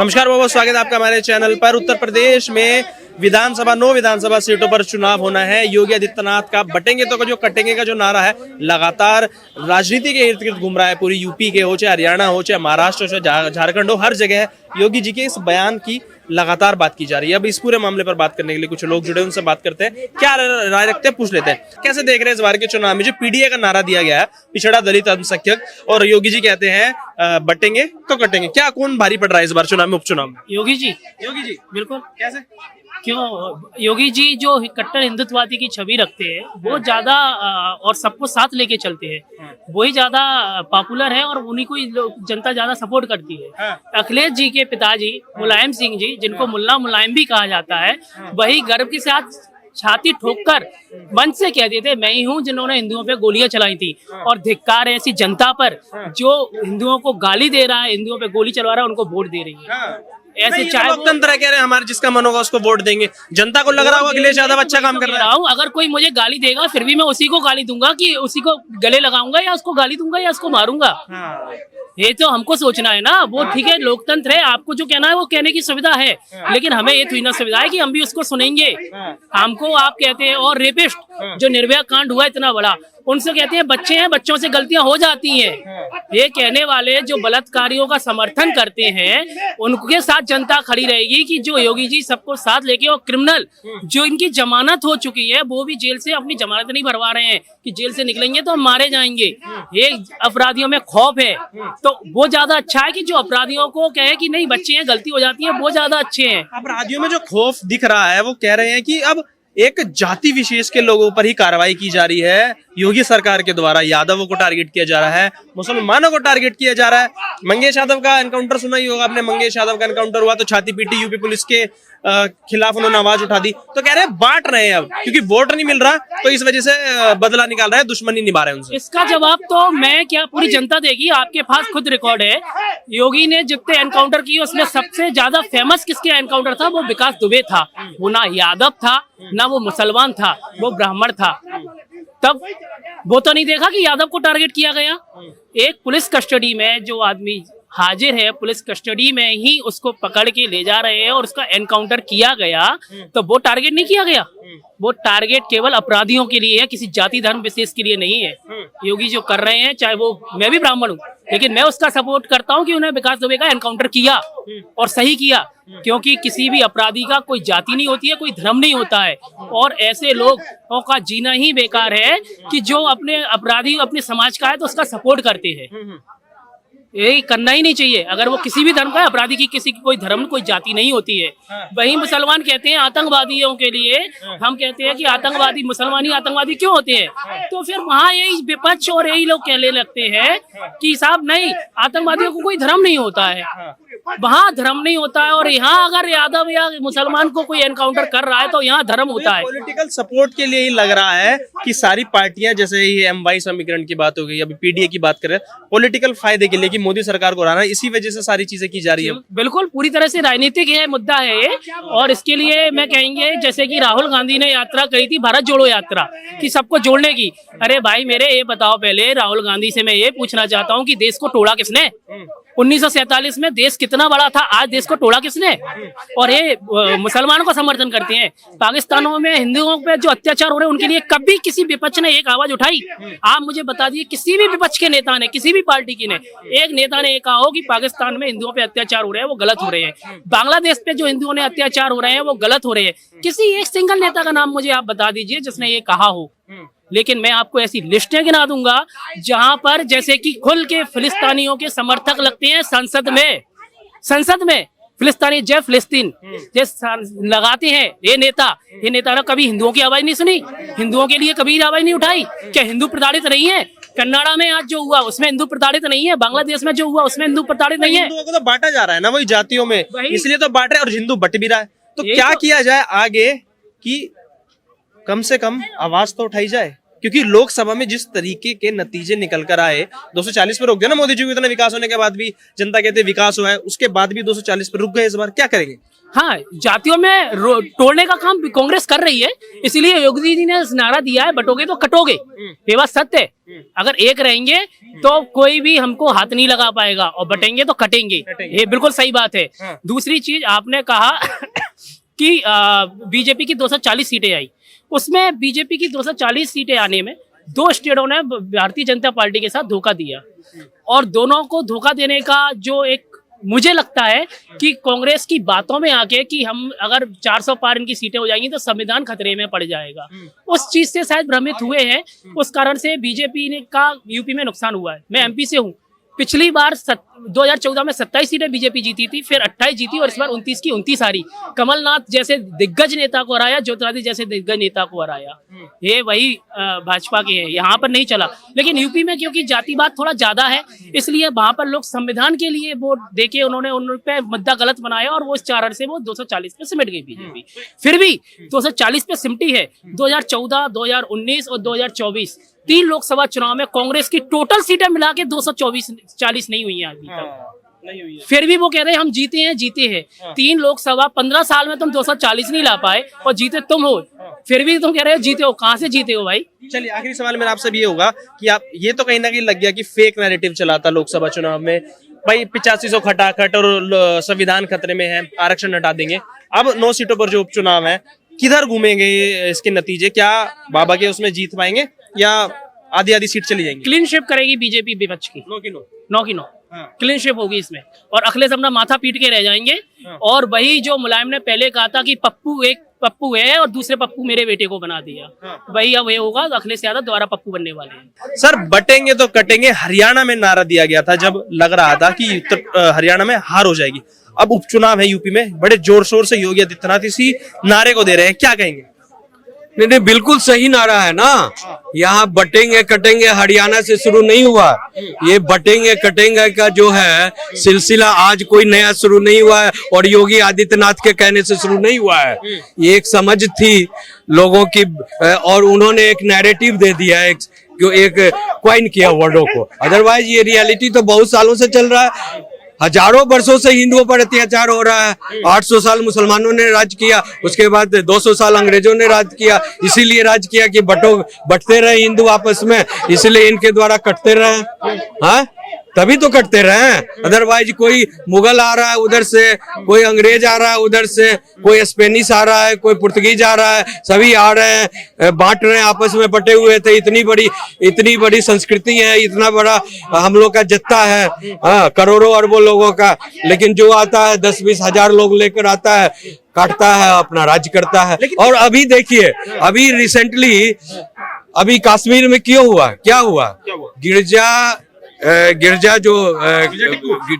नमस्कार बाबा, स्वागत है आपका हमारे चैनल पर। उत्तर प्रदेश में विधानसभा 9 विधानसभा सीटों पर चुनाव होना है। योगी आदित्यनाथ का बटेंगे तो जो कटेंगे का जो नारा है लगातार राजनीति के इर्द गिर्द घूम रहा है। पूरी यूपी के हो, चाहे हरियाणा हो, चाहे महाराष्ट्र हो, चाहे झारखंड हो, हर जगह योगी जी के इस बयान की लगातार बात की जा रही है। अब इस पूरे मामले पर बात करने के लिए कुछ लोग जुड़े, उनसे बात करते हैं, क्या राय रखते हैं, पूछ लेते हैं। कैसे देख रहे हैं इस बार के चुनाव में जो पीडीए का नारा दिया गया है, पिछड़ा दलित अल्पसंख्यक, और योगी जी कहते हैं बटेंगे तो कटेंगे, क्या कौन भारी पड़ रहा है इस बार चुनाव में, उपचुनाव में? योगी जी बिल्कुल। कैसे? क्यों? योगी जी जो कट्टर हिंदुत्ववादी की छवि रखते हैं वो ज्यादा और सबको साथ लेके चलते हैं, वही ज्यादा पॉपुलर है और उन्हीं को जनता ज्यादा सपोर्ट करती है। अखिलेश जी के पिताजी मुलायम सिंह जी, जिनको मुल्ला मुलायम भी कहा जाता है, वही गर्व के साथ छाती ठोककर मंच से कहते थे मैं ही हूँ जिन्होंने हिंदुओं पे गोलियां चलाई थी। और धिक्कार है ऐसी जनता पर जो हिंदुओं को गाली दे रहा है, हिंदुओं पे गोली चलवा रहा है, उनको वोट दे रही है। ऐसे चाहे लोकतंत्र है, कह रहे हैं हमारे जिसका मन होगा उसको वोट देंगे। जनता को लग रहा होगा अखिलेश यादव अच्छा काम कर रहा है। अगर कोई मुझे गाली देगा फिर भी मैं उसी को गाली दूंगा, कि उसी को गले लगाऊंगा या उसको गाली दूंगा या उसको मारूंगा। ये तो हमको सोचना है ना। वो ठीक है, लोकतंत्र है, आपको जो कहना है वो कहने की सुविधा है, लेकिन हमें ये थोड़ी ना सुविधा है कि हम भी उसको सुनेंगे। हमको आप कहते हैं, और रेपिस्ट जो निर्भया कांड हुआ इतना बड़ा, उनसे कहते हैं बच्चे हैं, बच्चों से गलतियां हो जाती हैं। ये कहने वाले जो बलात्कारियों का समर्थन करते हैं उनके साथ जनता खड़ी रहेगी कि जो योगी जी सबको साथ लेके, और क्रिमिनल जो इनकी जमानत हो चुकी है वो भी जेल से अपनी जमानत नहीं भरवा रहे हैं कि जेल से निकलेंगे तो हम मारे जाएंगे। ये अपराधियों में खौफ है, तो वो ज्यादा अच्छा है कि जो अपराधियों को कहे कि नहीं बच्चे हैं, गलती हो जाती है, वो ज्यादा अच्छे हैं। अपराधियों में जो खौफ दिख रहा है वो कह रहे हैं कि अब एक जाति विशेष के लोगों पर ही कार्रवाई की जा रही है योगी सरकार के द्वारा। यादवों को टारगेट किया जा रहा है, मुसलमानों को टारगेट किया जा रहा है। मंगेश यादव का एनकाउंटर सुना ही होगा आपने। मंगेश यादव का एनकाउंटर हुआ तो छाती पीटी, यूपी पुलिस के खिलाफ उन्होंने आवाज उठा दी। तो कह रहे हैं बांट रहे हैं अब, क्योंकि वोट नहीं मिल रहा तो इस वजह से बदला निकाल रहे हैं, दुश्मनी निभा रहे हैं उनसे। इसका जवाब तो मैं क्या, पूरी जनता देगी। आपके पास खुद रिकॉर्ड है। योगी ने जितने एनकाउंटर किए उसमें सबसे ज्यादा फेमस किसके एनकाउंटर था? वो विकास दुबे था। वो ना यादव था, ना वो मुसलमान था, वो ब्राह्मण था। तब वो तो नहीं देखा कि यादव को टारगेट किया गया। एक पुलिस कस्टडी में जो आदमी हाजिर है, पुलिस कस्टडी में ही उसको पकड़ के ले जा रहे हैं और उसका एनकाउंटर किया गया, तो वो टारगेट नहीं किया गया। वो टारगेट केवल अपराधियों के लिए है, किसी जाति धर्म विशेष के लिए नहीं है। योगी जो कर रहे हैं, चाहे वो, मैं भी ब्राह्मण हूँ लेकिन मैं उसका सपोर्ट करता हूँ कि उन्हें विकास दुबे का एनकाउंटर किया और सही किया, क्योंकि किसी भी अपराधी का कोई जाति नहीं होती है, कोई धर्म नहीं होता है। और ऐसे लोगों का जीना ही बेकार है कि जो अपने अपराधी अपने समाज का है तो उसका सपोर्ट करते हैं। यही करना ही नहीं चाहिए। अगर वो किसी भी धर्म का है, अपराधी की किसी की कोई धर्म कोई जाति नहीं होती है। वही मुसलमान कहते हैं आतंकवादियों के लिए, हम कहते हैं कि आतंकवादी मुसलमानी आतंकवादी क्यों होते हैं, तो फिर वहाँ यही विपक्ष और यही लोग कहने लगते हैं कि साहब नहीं, आतंकवादियों को कोई धर्म नहीं होता है। वहाँ धर्म नहीं होता है, और यहाँ अगर यादव या मुसलमान को कोई एनकाउंटर कर रहा है तो यहाँ धर्म होता है। पॉलिटिकल सपोर्ट के लिए ही लग रहा है कि सारी पार्टियां, जैसे ये M22 समीकरण की बात हो गई, अभी पीडीए की बात करें, पॉलिटिकल फायदे के लिए कि मोदी सरकार को हराना, इसी वजह से सारी चीजें की जा रही है। बिल्कुल पूरी तरह से राजनीतिक है, मुद्दा है ये। और इसके लिए मैं कहेंगे, जैसे कि राहुल गांधी ने यात्रा करी थी, भारत जोड़ो यात्रा, कि सबको जोड़ने की। अरे भाई मेरे, ये बताओ पहले, राहुल गांधी से मैं ये पूछना चाहता हूँ कि देश को तोड़ा किसने? 1947 में देश कितना बड़ा था, आज देश को तोड़ा किसने? और ये मुसलमानों का समर्थन करते हैं। पाकिस्तानों में हिंदुओं पे जो अत्याचार हो रहे हैं उनके लिए कभी किसी विपक्ष ने एक आवाज उठाई? आप मुझे बता दिए किसी भी विपक्ष के नेता ने, किसी भी पार्टी की ने, एक नेता ने कहा हो कि पाकिस्तान में हिंदुओं पे अत्याचार हो रहे हैं, वो गलत हो रहे हैं, बांग्लादेश पे जो हिंदुओं ने अत्याचार हो रहे हैं वो गलत हो रहे हैं? किसी एक सिंगल नेता का नाम मुझे आप बता दीजिए जिसने ये कहा हो। लेकिन मैं आपको ऐसी लिस्टें गिना दूंगा जहां पर जैसे कि खुल के फिलिस्तीनियों के समर्थक लगते हैं संसद में फिलिस्तीनी जय फिलिस्तीन लगाते हैं। ये नेता ने कभी हिंदुओं की आवाज नहीं सुनी, हिंदुओं के लिए कभी आवाज नहीं उठाई। क्या हिंदू प्रताड़ित नहीं है? कन्नाडा में आज जो हुआ उसमें हिंदू प्रताड़ित नहीं है, बांग्लादेश में जो हुआ उसमें हिंदू प्रताड़ित नहीं है। हिंदुओं को तो बांटा जा रहा है ना वही जातियों में, इसलिए तो बांट रहे हैं और हिंदू बट भी रहा है। तो क्या किया जाए आगे कि कम से कम आवाज तो उठाई जाए, क्योंकि लोकसभा में जिस तरीके के नतीजे निकल कर आए, 240 पर रुक गए ना मोदी जी को, इतना विकास होने के बाद भी जनता कहते हैं विकास हुआ है, उसके बाद भी 240 पर रुक गए, इस बार क्या करेंगे? हाँ, जातियों में तोड़ने का काम कांग्रेस कर रही है, इसलिए योगी जी ने नारा दिया है बटोगे तो कटोगे। ये बात सत्य है। अगर एक रहेंगे तो कोई भी हमको हाथ नहीं लगा पाएगा, और बटेंगे तो कटेंगे। ये बिल्कुल सही बात है। दूसरी चीज आपने कहा कि बीजेपी की 240 सीटें आई, उसमें बीजेपी की 240 सीटें आने में 2 स्टेटों ने भारतीय जनता पार्टी के साथ धोखा दिया, और दोनों को धोखा देने का जो एक मुझे लगता है कि कांग्रेस की बातों में आके कि हम अगर 400 पार इनकी सीटें हो जाएंगी तो संविधान खतरे में पड़ जाएगा, उस चीज से शायद भ्रमित हुए हैं। उस कारण से बीजेपी ने का यूपी में नुकसान हुआ है। मैं एमपी से हूँ, पिछली बार 2014 में 27 सीटें बीजेपी जीती थी, फिर 28 जीती, और इस बार 29 की 29 हारी। कमलनाथ जैसे दिग्गज नेता को हराया, ज्योतिरादित्य जैसे दिग्गज नेता को हराया। ये वही भाजपा के हैं, यहाँ पर नहीं चला। लेकिन यूपी में क्योंकि जातिवाद थोड़ा ज्यादा है, इसलिए वहां पर लोग संविधान के लिए वोट देके उन्होंने उन पे मुद्दा गलत बनाया, और वो इस कारण से वो 240 पे सिमट गई बीजेपी। फिर भी 240 पे सिमटी है। 2014, 2019 और 2024 3 लोकसभा चुनाव में कांग्रेस की टोटल सीटें मिला के 240 नहीं हुई है अभी तक। नहीं हुई है। फिर भी वो कह रहे हैं हम जीते हैं। 3 लोकसभा 15 साल में तुम 240 नहीं ला पाए, और जीते तुम हो। फिर भी तुम कह रहे हो जीते हो, कहाँ से जीते हो भाई? चलिए आखिरी सवाल मेरा आपसे भी ये होगा कि आप ये तो कहीं ना कहीं लग गया कि फेक नैरेटिव चला था लोकसभा चुनाव में, भाई 8500 खटाखट और संविधान खतरे में है, आरक्षण हटा देंगे। अब 9 सीटों पर जो उपचुनाव है, किधर घूमेंगे इसके नतीजे? क्या बाबा के उसमें जीत पाएंगे या आधी आधी सीट चली जाएंगी? क्लीन शिप करेगी बीजेपी विपक्ष की, 9 की 9 क्लीन शिप होगी इसमें, और अखिलेश अपना माथा पीट के रह जाएंगे। और वही जो मुलायम ने पहले कहा था कि एक पप्पू है और दूसरे पप्पू मेरे बेटे को बना दिया, वही अब ये होगा। अखिलेश यादव दोबारा पप्पू बनने वाले हैं। सर बटेंगे तो कटेंगे, हरियाणा में नारा दिया गया था जब लग रहा था कि हरियाणा में हार हो जाएगी। अब उपचुनाव है यूपी में, बड़े जोर शोर से योगी आदित्यनाथ इसी नारे को दे रहे हैं, क्या कहेंगे? नहीं, बिल्कुल सही नारा है ना। यहाँ बटेंगे कटेंगे हरियाणा से शुरू नहीं हुआ, ये बटेंगे कटेंगे का जो है सिलसिला आज कोई नया शुरू नहीं हुआ है, और योगी आदित्यनाथ के कहने से शुरू नहीं हुआ है। ये एक समझ थी लोगों की, और उन्होंने एक नैरेटिव दे दिया है, एक क्वाइन किया वर्डों को। अदरवाइज ये रियलिटी तो बहुत सालों से चल रहा है। हजारों वर्षों से हिंदुओं पर अत्याचार हो रहा है। 800 साल मुसलमानों ने राज किया, उसके बाद 200 साल अंग्रेजों ने राज किया। इसीलिए राज किया कि बटते रहे हिंदू आपस में, इसलिए इनके द्वारा कटते रहे। हाँ, तभी तो कटते रहे। अदरवाइज कोई मुगल आ रहा है उधर से, कोई अंग्रेज आ रहा है उधर से, कोई स्पेनिश आ रहा है, कोई पुर्तगीज आ रहा है, सभी आ रहे हैं, बांट रहे हैं, आपस में बटे हुए थे। इतनी बड़ी संस्कृति है, इतना बड़ा हम लोग का जत्था है, हाँ, करोड़ों अरबों लोगों का। लेकिन जो आता है 10-20 हजार लोग लेकर आता है, काटता है, अपना राज करता है। और अभी देखिए, अभी रिसेंटली अभी कश्मीर में क्या हुआ?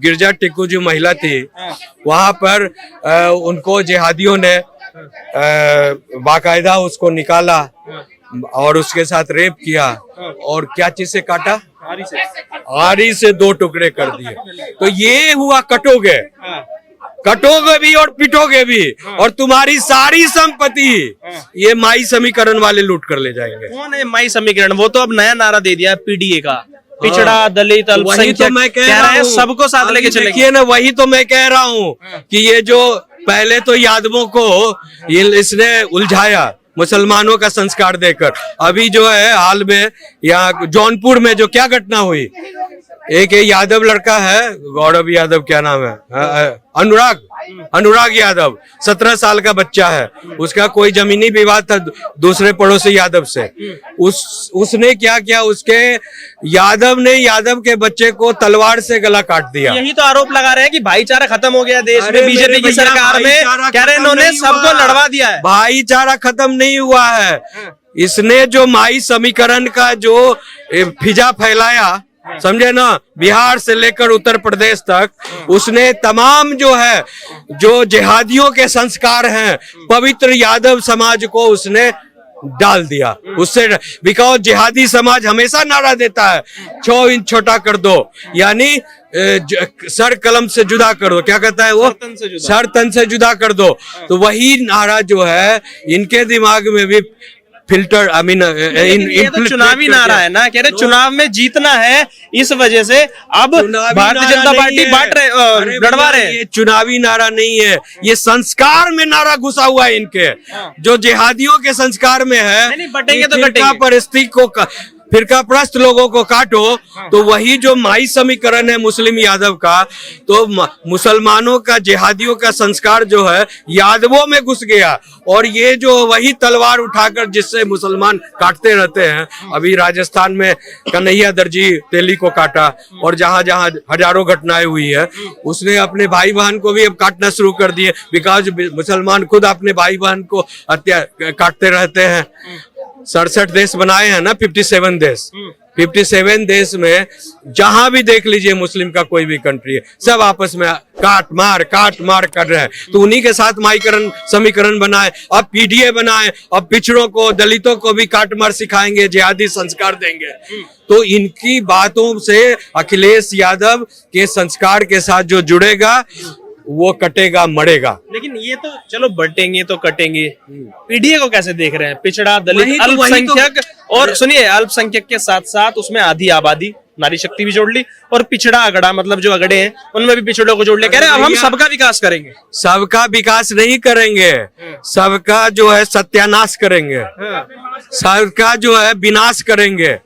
गिरजा टिक्कू जो महिला थी, वहां पर उनको जिहादियों ने बाकायदा उसको निकाला और उसके साथ रेप किया, और क्या चीज से काटा? आरी से 2 टुकड़े कर दिए। तो ये हुआ कटोगे भी और पिटोगे भी, और तुम्हारी सारी संपत्ति ये माई समीकरण वाले लूट कर ले जाएंगे। कौन है माई समीकरण? वो तो अब नया नारा दे दिया है पीडीए का, पिछड़ा दलित अल्पसंख्यक, तो मैं कह रहा हूं, सबको साथ लेके चलेंगे। देखिए ना, वही तो मैं कह रहा हूँ कि ये जो पहले तो यादवों को इसने उलझाया मुसलमानों का संस्कार देकर, अभी जो है हाल में यहाँ जौनपुर में जो क्या घटना हुई, एक यादव लड़का है, गौरव यादव क्या नाम है, अनुराग यादव, 17 साल का बच्चा है, उसका कोई जमीनी विवाद था दूसरे पड़ोसी यादव से। उसने क्या किया, उसके यादव ने यादव के बच्चे को तलवार से गला काट दिया। यही तो आरोप लगा रहे हैं कि भाईचारा खत्म हो गया देश में बीजेपी की सरकार में, कह रहे इन्होंने सबको लड़वा दिया है। भाईचारा खत्म नहीं हुआ है, इसने जो माई समीकरण का जो फिजा फैलाया, समझे ना, बिहार से लेकर उत्तर प्रदेश तक, उसने तमाम जो है जो जिहादियों के संस्कार हैं पवित्र यादव समाज को उसने डाल दिया उससे। बिकॉज जिहादी समाज हमेशा नारा देता है 6 इंच छोटा कर दो, यानी सर कलम से जुदा कर दो, क्या कहता है वो, सर तन से जुदा कर दो। तो वही नारा जो है इनके दिमाग में भी फिल्टर आई मीन लेकिन ये तो चुनावी नारा है ना, कह रहे चुनाव में जीतना है, इस वजह से अब भारतीय जनता पार्टी लड़वा रहे हैं। ये चुनावी नारा नहीं है, ये संस्कार में नारा घुसा हुआ है इनके, जो जिहादियों के संस्कार में है। नहीं, बटेंगे तो फिरका कटेंगे। परिस्थिति को फिरका प्रस्त लोगों को काटो, तो वही जो माई समीकरण है मुस्लिम यादव का, तो मुसलमानों का जिहादियों का संस्कार जो है यादवों में घुस गया, और ये जो वही तलवार उठाकर जिससे मुसलमान काटते रहते हैं। अभी राजस्थान में कन्हैया दर्जी तेली को काटा, और जहां जहां हजारों घटनाएं हुई है, उसने अपने भाई बहन को भी अब काटना शुरू कर दिए, बिकॉज मुसलमान खुद अपने भाई बहन को हत्या काटते रहते हैं। 67 देश बनाए हैं ना, 57 देश, 57 देश में जहां भी देख लीजिए मुस्लिम का कोई भी कंट्री है, सब आपस में काट मार कर रहे हैं। तो उन्हीं के साथ माईकरण समीकरण बनाए, अब पीडीए बनाए, अब पिछड़ों को दलितों को भी काट मार सिखाएंगे, जिहादी संस्कार देंगे। तो इनकी बातों से अखिलेश यादव के संस्कार के साथ जो जुड़ेगा वो कटेगा मरेगा। लेकिन ये तो चलो बटेंगे तो कटेंगे, पीडीए को कैसे देख रहे हैं? पिछड़ा, वही दलित, तो- अल्पसंख्यक, और सुनिए अल्पसंख्यक के साथ साथ उसमें आधी आबादी, नारी शक्ति भी जोड़ ली, और पिछड़ा अगड़ा, मतलब जो अगड़े हैं उनमें भी पिछड़ों को जोड़ ले। कह रहे अब हम सबका विकास करेंगे। सबका विकास नहीं करेंगे, सबका जो है सत्यानाश करेंगे, सबका जो है विनाश करेंगे।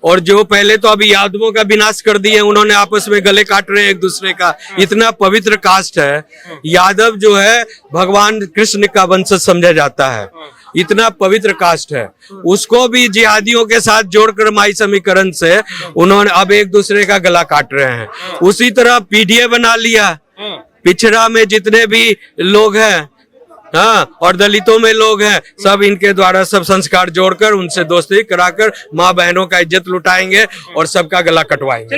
और जो पहले तो अभी यादवों का विनाश कर दिए उन्होंने, आपस में गले काट रहे हैं एक दूसरे का। इतना पवित्र कास्ट है यादव, जो है भगवान कृष्ण का वंशज समझा जाता है, इतना पवित्र कास्ट है। उसको भी जिहादियों के साथ जोड़कर माई समीकरण से उन्होंने अब एक दूसरे का गला काट रहे हैं। उसी तरह पीडीए बना लिया, पिछड़ा में जितने भी लोग हैं, हाँ, और दलितों में लोग हैं, सब इनके द्वारा सब संस्कार जोड़कर उनसे दोस्ती कराकर माँ बहनों का इज्जत लुटाएंगे और सबका गला कटवाएंगे।